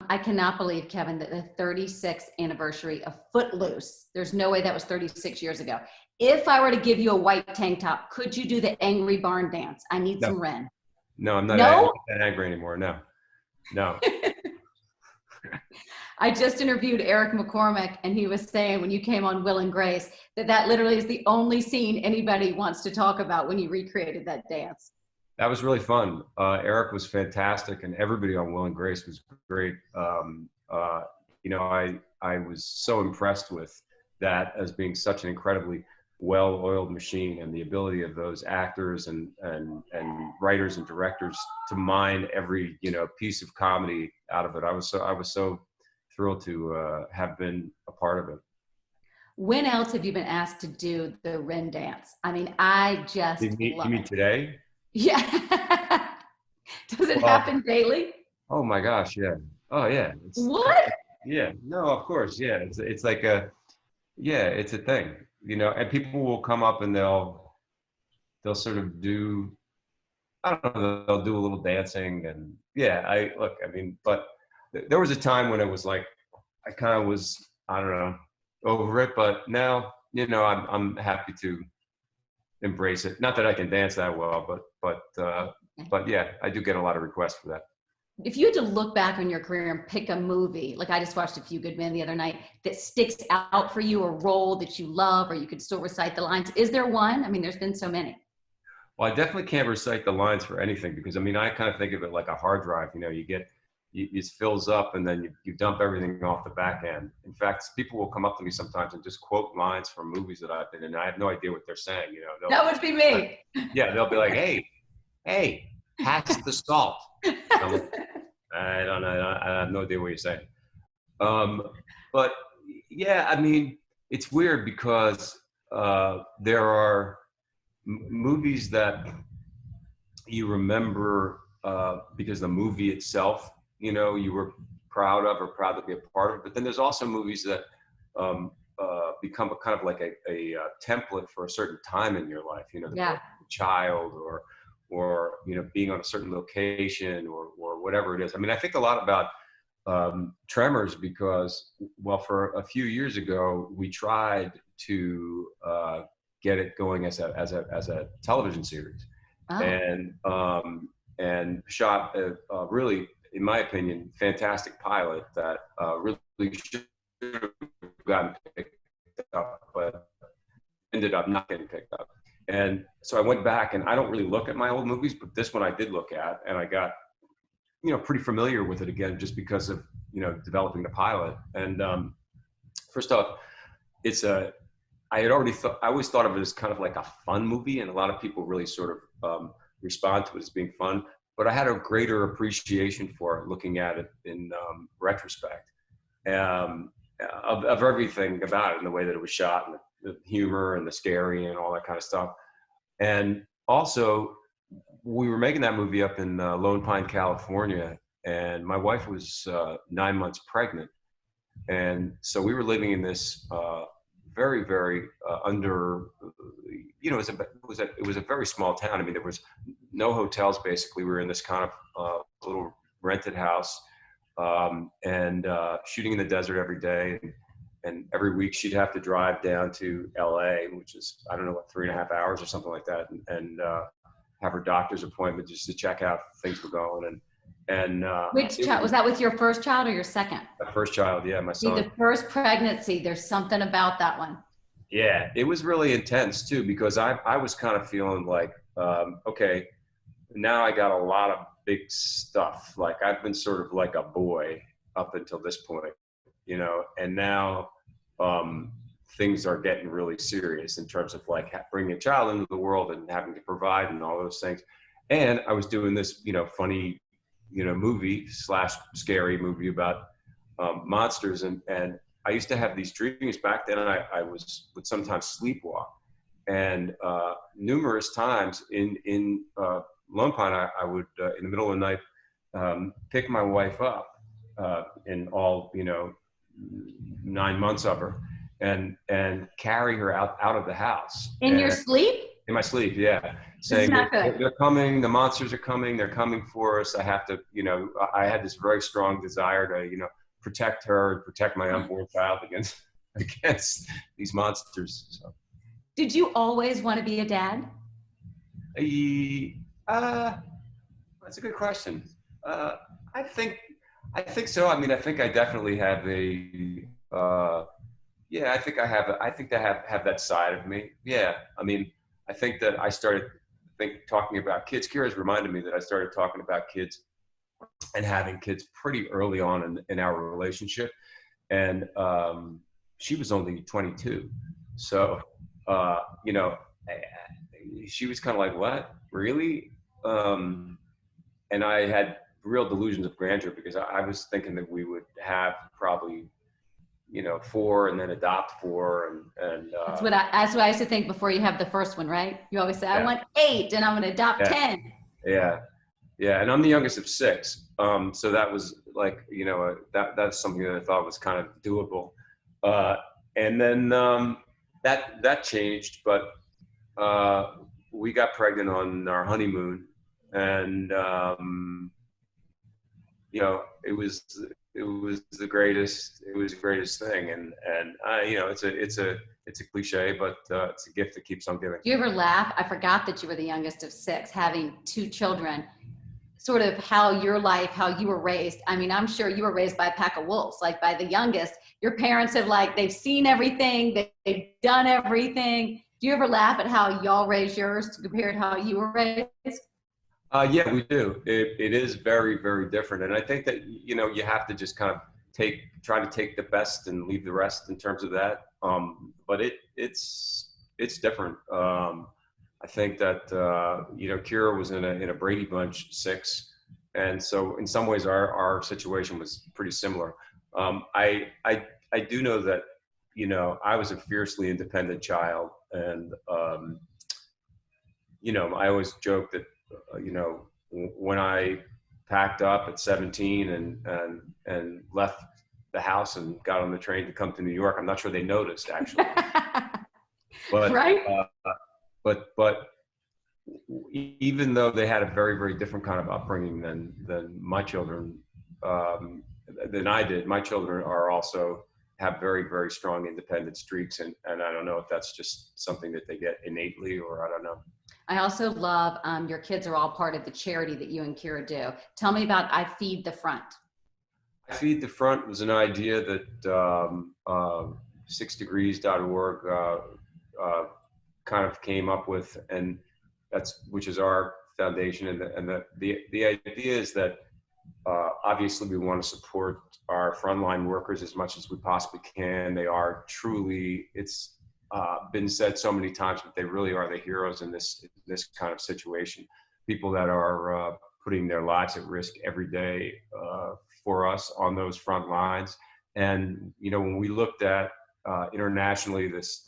I cannot believe, Kevin, that the 36th anniversary of Footloose, there's no way that was 36 years ago. If I were to give you a white tank top, could you do the angry barn dance? I need No, some Ren. no, I'm not No? that angry anymore. No, no. I just interviewed Eric McCormack, and he was saying when you came on Will and Grace, that literally is the only scene anybody wants to talk about when you recreated that dance. That was really fun. Eric was fantastic, and everybody on Will and Grace was great. You know, I was so impressed with that as being such an incredibly well-oiled machine, and the ability of those actors and writers and directors to mine every, you know, piece of comedy out of it. I was so thrilled to have been a part of it. When else have you been asked to do the Ren dance? I mean, I just love You mean it. today? Yeah. Does it happen daily? Oh my gosh, yeah. Oh yeah. What? Yeah. No, of course. Yeah. It's like it's a thing, you know, and people will come up and they'll sort of do, I don't know, they'll do a little dancing, and yeah, I mean, but there was a time when it was like, I kind of was, I don't know, over it, but now, you know, I'm happy to embrace it. Not that I can dance that well, but yeah, I do get a lot of requests for that. If you had to look back on your career and pick a movie, like I just watched A Few Good Men the other night, that sticks out for you, a role that you love, or you could still recite the lines, is there one? I mean, there's been so many. Well, I definitely can't recite the lines for anything, because I mean, I kind of think of it like a hard drive. You know, it fills up, and then you dump everything off the back end. In fact, people will come up to me sometimes and just quote lines from movies that I've been in, and I have no idea what they're saying. You know, That would be me. Yeah, they'll be like, hey, pass the salt. I'm like, I don't know. I have no idea what you're saying. But yeah, I mean, it's weird because there are movies that you remember because the movie itself, you know, you were proud of or proud to be a part of. But then there's also movies that become a kind of like a template for a certain time in your life. You know, the child, or you know, being on a certain location, or whatever it is. I mean, I think a lot about Tremors because, well, for a few years ago, we tried to get it going as a television series, and shot a really, in my opinion, fantastic pilot that really should have gotten picked up, but ended up not getting picked up. And so I went back, and I don't really look at my old movies, but this one I did look at, and I got, you know, pretty familiar with it again, just because of, you know, developing the pilot. And first off, I always thought of it as kind of like a fun movie, and a lot of people really sort of respond to it as being fun. But I had a greater appreciation for it looking at it in retrospect, of everything about it, and the way that it was shot, and the humor and the scary and all that kind of stuff. And also, we were making that movie up in Lone Pine, California, and my wife was 9 months pregnant. And so we were living in this very, very under, you know, it was a very small town. I mean, there was no hotels, basically. We were in this kind of little rented house, and shooting in the desert every day. And every week she'd have to drive down to LA, which is, I don't know, what, 3.5 hours or something like that, and have her doctor's appointment just to check out if things were going. And which child was that, with your first child or your second? My first child, yeah, my son. See, the first pregnancy, there's something about that one. Yeah, it was really intense too, because I was kind of feeling like, okay, now I got a lot of big stuff. Like, I've been sort of like a boy up until this point, you know, and now things are getting really serious in terms of like bringing a child into the world and having to provide and all those things. And I was doing this, you know, funny, you know, movie / scary movie about monsters. And I used to have these dreams back then. I would sometimes sleepwalk, and numerous times in Lone Pine, I would, in the middle of the night, pick my wife up in all, you know, 9 months of her, and carry her out of the house. In your sleep? In my sleep, yeah. This is saying not good. they're coming, the monsters are coming, they're coming for us. I have to, I had this very strong desire to, protect her, protect my unborn child against these monsters. So. Did you always want to be a dad? That's a good question. I think so. I mean, I think I definitely have yeah, I think I have that side of me. Yeah. I mean, I think that I started talking about kids. Kira's reminded me that I started talking about kids and having kids pretty early on in our relationship. And she was only 22. So, she was kind of like, what, really? And I had real delusions of grandeur because I was thinking that we would have probably, 4 and then adopt 4 and That's what I used to think before you have the first one, right? You always say, I yeah, want 8 and I'm going to adopt yeah, 10. yeah, yeah. And I'm the youngest of 6. So that was like, that's something that I thought was kind of doable. And then that changed, but we got pregnant on our honeymoon, and it was the greatest thing, and it's a cliche, but it's a gift that keeps on giving. Do you ever laugh? I forgot that you were the youngest of 6, having 2 children. Sort of how your life, how you were raised. I mean, I'm sure you were raised by a pack of wolves, like by the youngest. Your parents have they've seen everything, they've done everything. Do you ever laugh at how y'all raised yours compared to how you were raised? Yeah, we do. It is very, very different. And I think that, you have to just kind of try to take the best and leave the rest in terms of that. But it's different. I think that, Kira was in a Brady Bunch 6. And so in some ways our situation was pretty similar. I do know that, I was a fiercely independent child, and, I always joke that, when I packed up at 17 and left the house and got on the train to come to New York, I'm not sure they noticed actually, but, right? But even though they had a very, very different kind of upbringing than my children, than I did, my children are also have very, very strong independent streaks. And I don't know if that's just something that they get innately, or I don't know. I also love your kids are all part of the charity that you and Kira do. Tell me about I Feed the Front. I Feed the Front was an idea that 6degrees.org kind of came up with, and which is our foundation. And the idea is that obviously we want to support our frontline workers as much as we possibly can. They are truly, it's been said so many times, but they really are the heroes in this kind of situation. People that are putting their lives at risk every day for us on those front lines. And when we looked at internationally this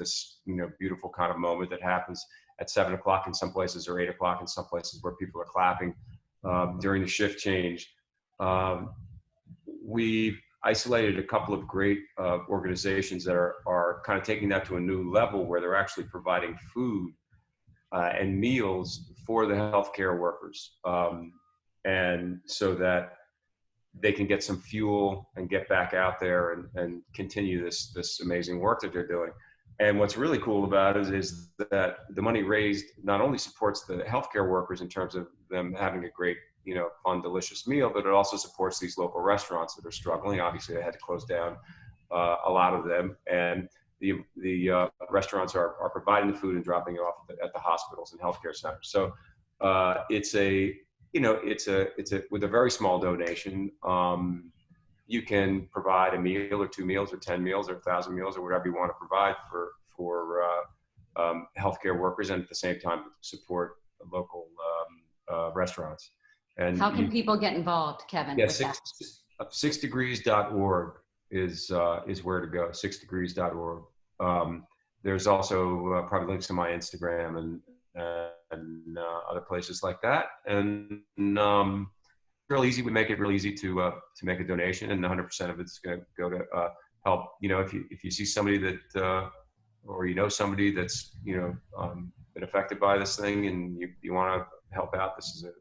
beautiful kind of moment that happens at 7 o'clock in some places, or 8 o'clock in some places, where people are clapping during the shift change, we isolated a couple of great organizations that are kind of taking that to a new level, where they're actually providing food and meals for the healthcare workers, and so that they can get some fuel and get back out there and continue this amazing work that they're doing. And what's really cool about it is that the money raised not only supports the healthcare workers in terms of them having a great, fun, delicious meal, but it also supports these local restaurants that are struggling. Obviously, they had to close down a lot of them, and the restaurants are providing the food and dropping it off at the hospitals and healthcare centers. So it's with a very small donation, you can provide a meal or 2 meals or 10 meals or 1,000 meals or whatever you want to provide for healthcare workers, and at the same time support local restaurants. And how can people get involved, Kevin? Yeah, 6degrees.org is where to go. 6degrees.org. There's also probably links to my Instagram and other places like that. And real easy. We make it real easy to make a donation, and 100% of it's going to go to help. If you see somebody that or somebody that's been affected by this thing and you want to help out, this is a